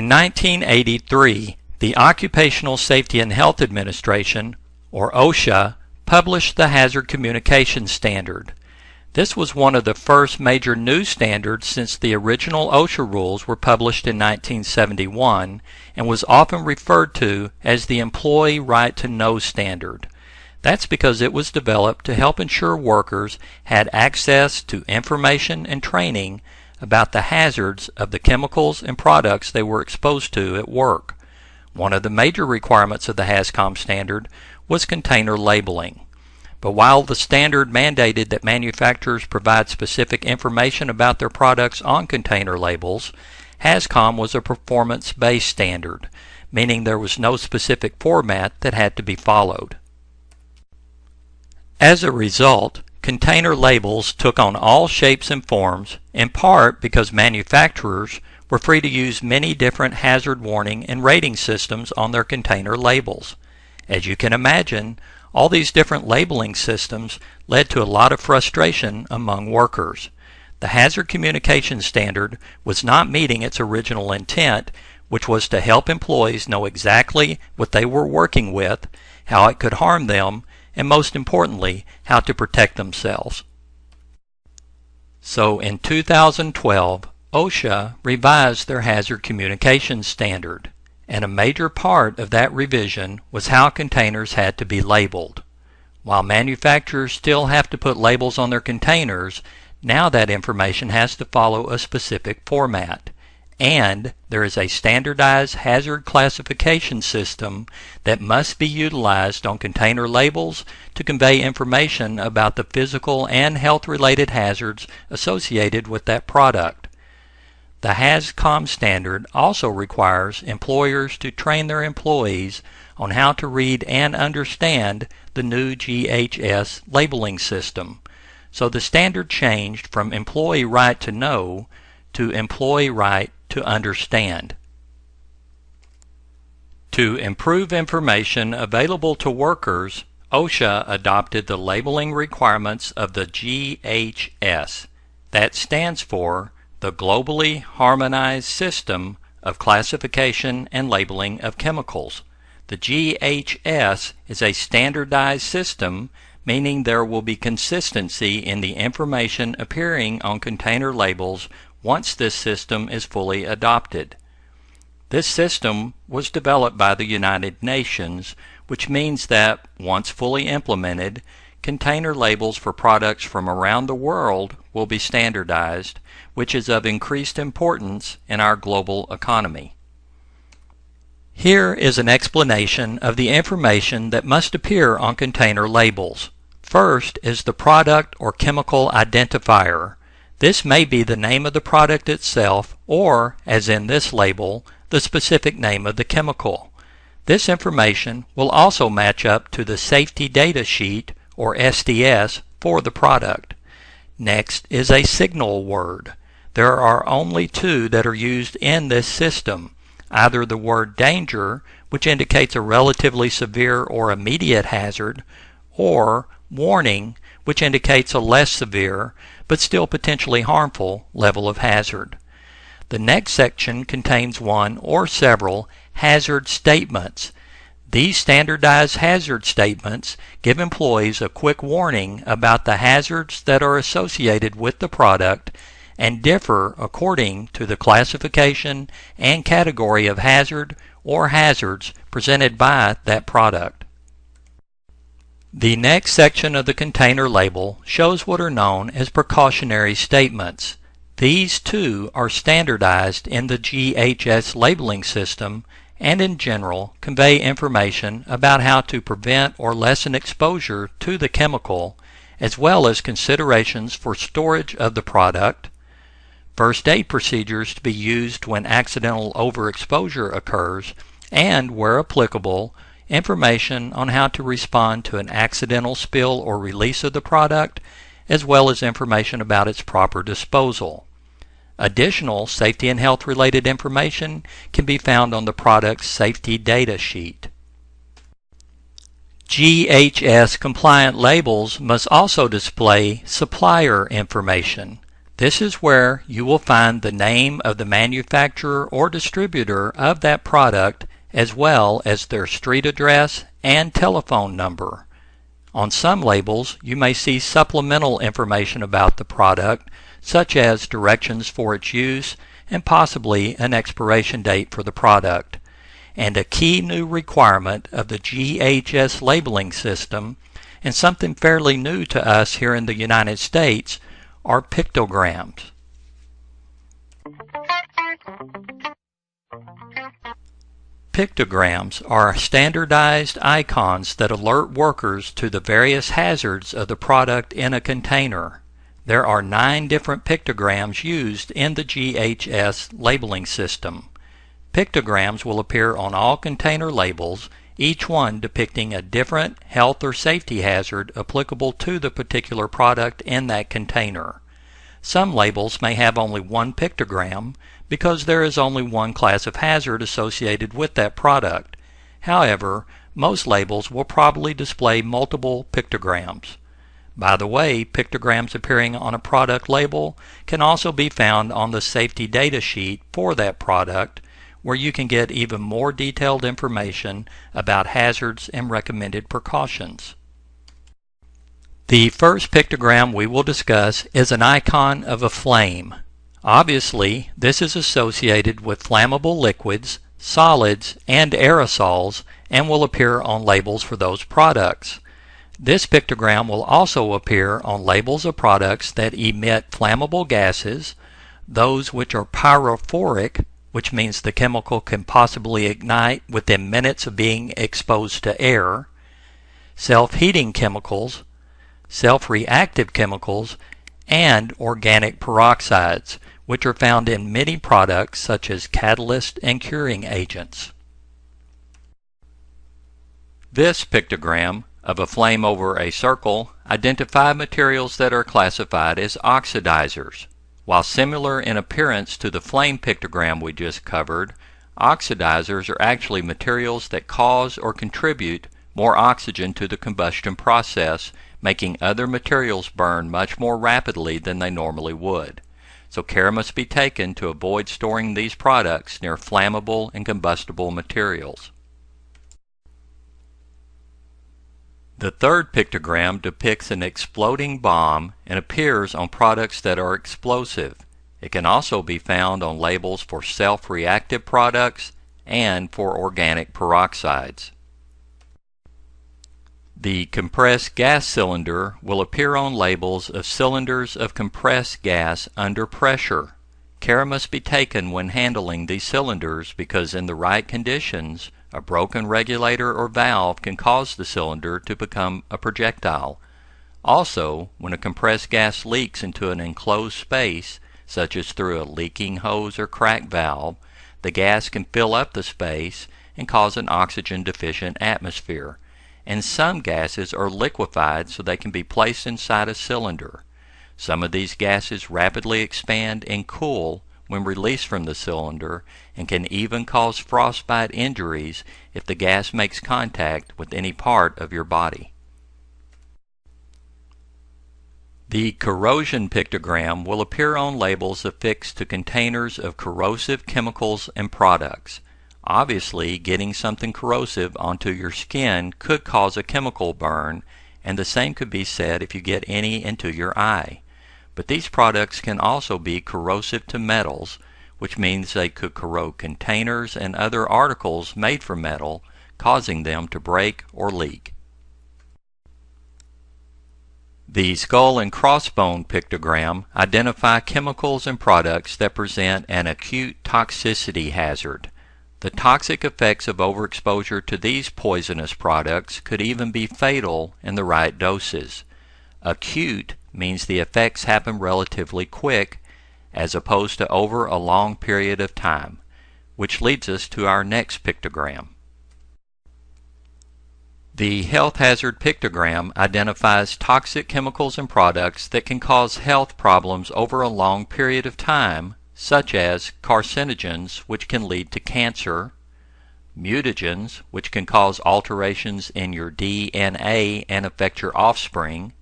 In 1983, the Occupational Safety and Health Administration, or OSHA, published the Hazard Communication Standard. This was one of the first major new standards since the original OSHA rules were published in 1971 and was often referred to as the Employee Right to Know Standard. That's because it was developed to help ensure workers had access to information and training about the hazards of the chemicals and products they were exposed to at work. One of the major requirements of the HazCom standard was container labeling. But while the standard mandated that manufacturers provide specific information about their products on container labels, HazCom was a performance-based standard, meaning there was no specific format that had to be followed. As a result, container labels took on all shapes and forms, in part because manufacturers were free to use many different hazard warning and rating systems on their container labels. As you can imagine, all these different labeling systems led to a lot of frustration among workers. The Hazard Communication Standard was not meeting its original intent, which was to help employees know exactly what they were working with, how it could harm them, and most importantly, how to protect themselves. So in 2012, OSHA revised their Hazard Communication Standard, and a major part of that revision was how containers had to be labeled. While manufacturers still have to put labels on their containers, now that information has to follow a specific format. And there is a standardized hazard classification system that must be utilized on container labels to convey information about the physical and health-related hazards associated with that product. The HazCom standard also requires employers to train their employees on how to read and understand the new GHS labeling system. So the standard changed from Employee Right to Know to Employee Right to Understand. To improve information available to workers, OSHA adopted the labeling requirements of the GHS. That stands for the Globally Harmonized System of Classification and Labeling of Chemicals. The GHS is a standardized system, meaning there will be consistency in the information appearing on container labels once this system is fully adopted. This system was developed by the United Nations, which means that, once fully implemented, container labels for products from around the world will be standardized, which is of increased importance in our global economy. Here is an explanation of the information that must appear on container labels. First is the product or chemical identifier. This may be the name of the product itself or, as in this label, the specific name of the chemical. This information will also match up to the Safety Data Sheet, or SDS, for the product. Next is a signal word. There are only two that are used in this system, either the word danger, which indicates a relatively severe or immediate hazard, or warning, which indicates a less severe but still potentially harmful level of hazard. The next section contains one or several hazard statements. These standardized hazard statements give employees a quick warning about the hazards that are associated with the product and differ according to the classification and category of hazard or hazards presented by that product. The next section of the container label shows what are known as precautionary statements. These too are standardized in the GHS labeling system and in general convey information about how to prevent or lessen exposure to the chemical, as well as considerations for storage of the product, first aid procedures to be used when accidental overexposure occurs, and, where applicable, information on how to respond to an accidental spill or release of the product, as well as information about its proper disposal. Additional safety and health related information can be found on the product's Safety Data Sheet. GHS compliant labels must also display supplier information. This is where you will find the name of the manufacturer or distributor of that product, as well as their street address and telephone number. On some labels, you may see supplemental information about the product, such as directions for its use and possibly an expiration date for the product. And a key new requirement of the GHS labeling system, and something fairly new to us here in the United States, are pictograms. Pictograms are standardized icons that alert workers to the various hazards of the product in a container. There are 9 different pictograms used in the GHS labeling system. Pictograms will appear on all container labels, each one depicting a different health or safety hazard applicable to the particular product in that container. Some labels may have only one pictogram because there is only one class of hazard associated with that product. However, most labels will probably display multiple pictograms. By the way, pictograms appearing on a product label can also be found on the safety data sheet for that product, where you can get even more detailed information about hazards and recommended precautions. The first pictogram we will discuss is an icon of a flame. Obviously, this is associated with flammable liquids, solids, and aerosols, and will appear on labels for those products. This pictogram will also appear on labels of products that emit flammable gases, those which are pyrophoric, which means the chemical can possibly ignite within minutes of being exposed to air, self-heating chemicals, self-reactive chemicals, and organic peroxides, which are found in many products such as catalyst and curing agents. This pictogram of a flame over a circle identifies materials that are classified as oxidizers. While similar in appearance to the flame pictogram we just covered, oxidizers are actually materials that cause or contribute more oxygen to the combustion process, making other materials burn much more rapidly than they normally would. So care must be taken to avoid storing these products near flammable and combustible materials. The third pictogram depicts an exploding bomb and appears on products that are explosive. It can also be found on labels for self-reactive products and for organic peroxides. The compressed gas cylinder will appear on labels of cylinders of compressed gas under pressure. Care must be taken when handling these cylinders because in the right conditions, a broken regulator or valve can cause the cylinder to become a projectile. Also, when a compressed gas leaks into an enclosed space, such as through a leaking hose or crack valve, the gas can fill up the space and cause an oxygen-deficient atmosphere. And some gases are liquefied so they can be placed inside a cylinder. Some of these gases rapidly expand and cool when released from the cylinder and can even cause frostbite injuries if the gas makes contact with any part of your body. The corrosion pictogram will appear on labels affixed to containers of corrosive chemicals and products. Obviously, getting something corrosive onto your skin could cause a chemical burn, and the same could be said if you get any into your eye. But these products can also be corrosive to metals, which means they could corrode containers and other articles made from metal, causing them to break or leak. The skull and crossbone pictogram identify chemicals and products that present an acute toxicity hazard. The toxic effects of overexposure to these poisonous products could even be fatal in the right doses. Acute means the effects happen relatively quick as opposed to over a long period of time, which leads us to our next pictogram. The health hazard pictogram identifies toxic chemicals and products that can cause health problems over a long period of time, such as carcinogens, which can lead to cancer, mutagens, which can cause alterations in your DNA and affect your offspring,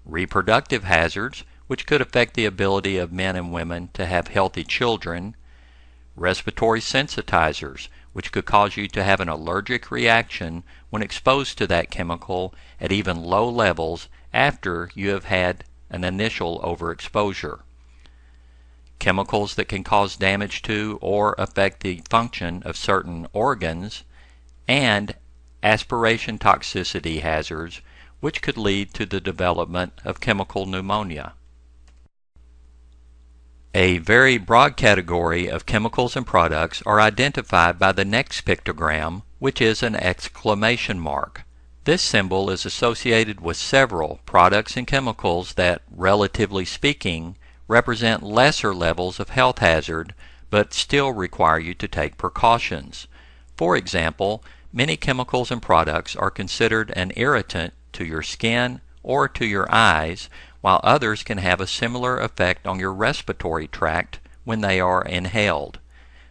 reproductive hazards, which could affect the ability of men and women to have healthy children, respiratory sensitizers, which could cause you to have an allergic reaction when exposed to that chemical at even low levels after you have had an initial overexposure. Chemicals that can cause damage to or affect the function of certain organs, and aspiration toxicity hazards, which could lead to the development of chemical pneumonia. A very broad category of chemicals and products are identified by the next pictogram, which is an exclamation mark. This symbol is associated with several products and chemicals that, relatively speaking, represent lesser levels of health hazard, but still require you to take precautions. For example, many chemicals and products are considered an irritant to your skin or to your eyes, while others can have a similar effect on your respiratory tract when they are inhaled.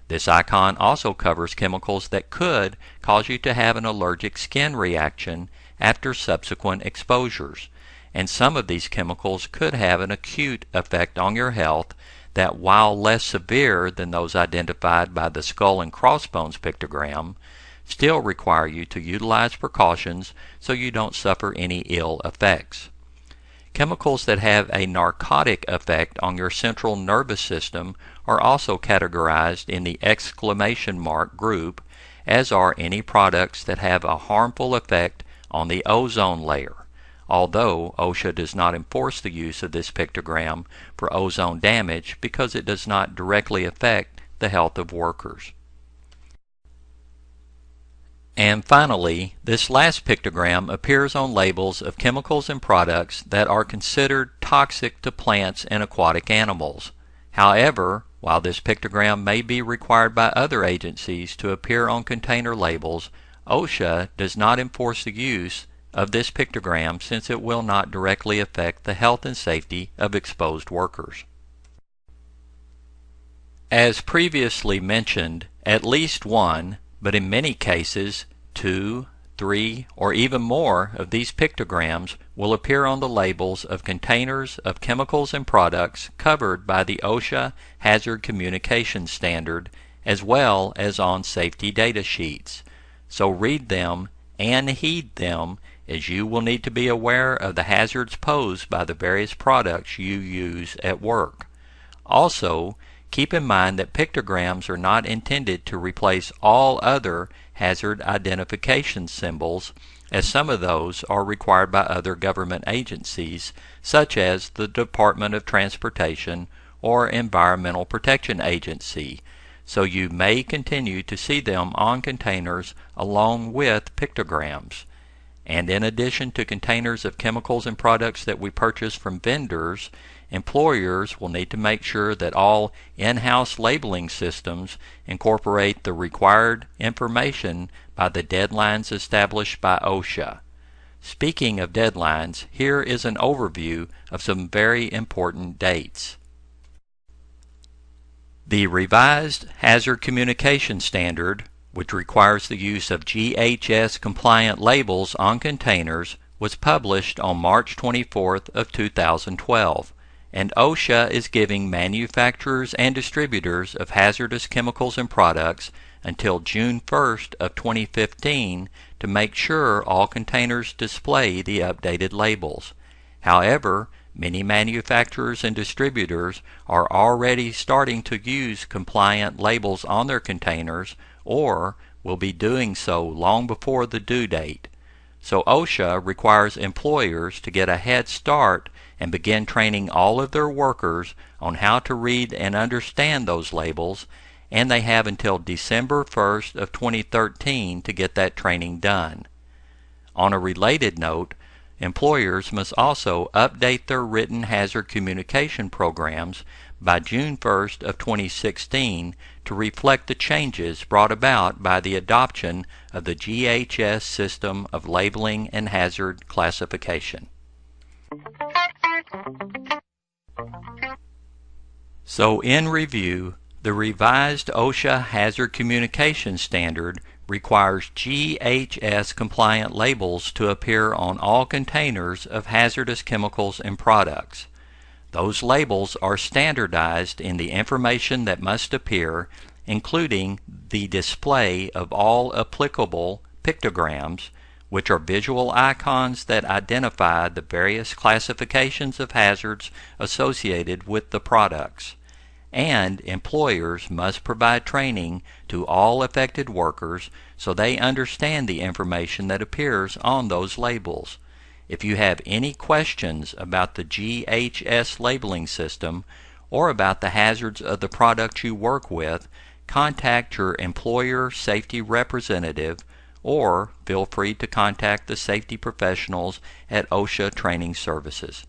This icon also covers chemicals that could cause you to have an allergic skin reaction after subsequent exposures, and some of these chemicals could have an acute effect on your health that, while less severe than those identified by the skull and crossbones pictogram, still require you to utilize precautions so you don't suffer any ill effects. Chemicals that have a narcotic effect on your central nervous system are also categorized in the exclamation mark group, as are any products that have a harmful effect on the ozone layer, although OSHA does not enforce the use of this pictogram for ozone damage because it does not directly affect the health of workers. And finally, this last pictogram appears on labels of chemicals and products that are considered toxic to plants and aquatic animals. However, while this pictogram may be required by other agencies to appear on container labels, OSHA does not enforce the use of this pictogram since it will not directly affect the health and safety of exposed workers. As previously mentioned, at least one, but in many cases 2, 3, or even more of these pictograms will appear on the labels of containers of chemicals and products covered by the OSHA Hazard Communication Standard, as well as on safety data sheets. So read them and heed them, as you will need to be aware of the hazards posed by the various products you use at work. Also, keep in mind that pictograms are not intended to replace all other hazard identification symbols, as some of those are required by other government agencies, such as the Department of Transportation or Environmental Protection Agency, so you may continue to see them on containers along with pictograms. And in addition to containers of chemicals and products that we purchase from vendors, employers will need to make sure that all in-house labeling systems incorporate the required information by the deadlines established by OSHA. Speaking of deadlines, here is an overview of some very important dates. The revised Hazard Communication Standard, which requires the use of GHS-compliant labels on containers, was published on March 24th of 2012. And OSHA is giving manufacturers and distributors of hazardous chemicals and products until June 1st of 2015 to make sure all containers display the updated labels. However, many manufacturers and distributors are already starting to use compliant labels on their containers, or will be doing so long before the due date. So OSHA requires employers to get a head start and begin training all of their workers on how to read and understand those labels, and they have until December 1st of 2013 to get that training done. On a related note, employers must also update their written hazard communication programs by June 1st of 2016 to reflect the changes brought about by the adoption of the GHS system of labeling and hazard classification. So in review, the revised OSHA Hazard Communication Standard requires GHS compliant labels to appear on all containers of hazardous chemicals and products. Those labels are standardized in the information that must appear, including the display of all applicable pictograms, which are visual icons that identify the various classifications of hazards associated with the products. And employers must provide training to all affected workers so they understand the information that appears on those labels. If you have any questions about the GHS labeling system or about the hazards of the products you work with, contact your employer safety representative or feel free to contact the safety professionals at OSHA Training Services.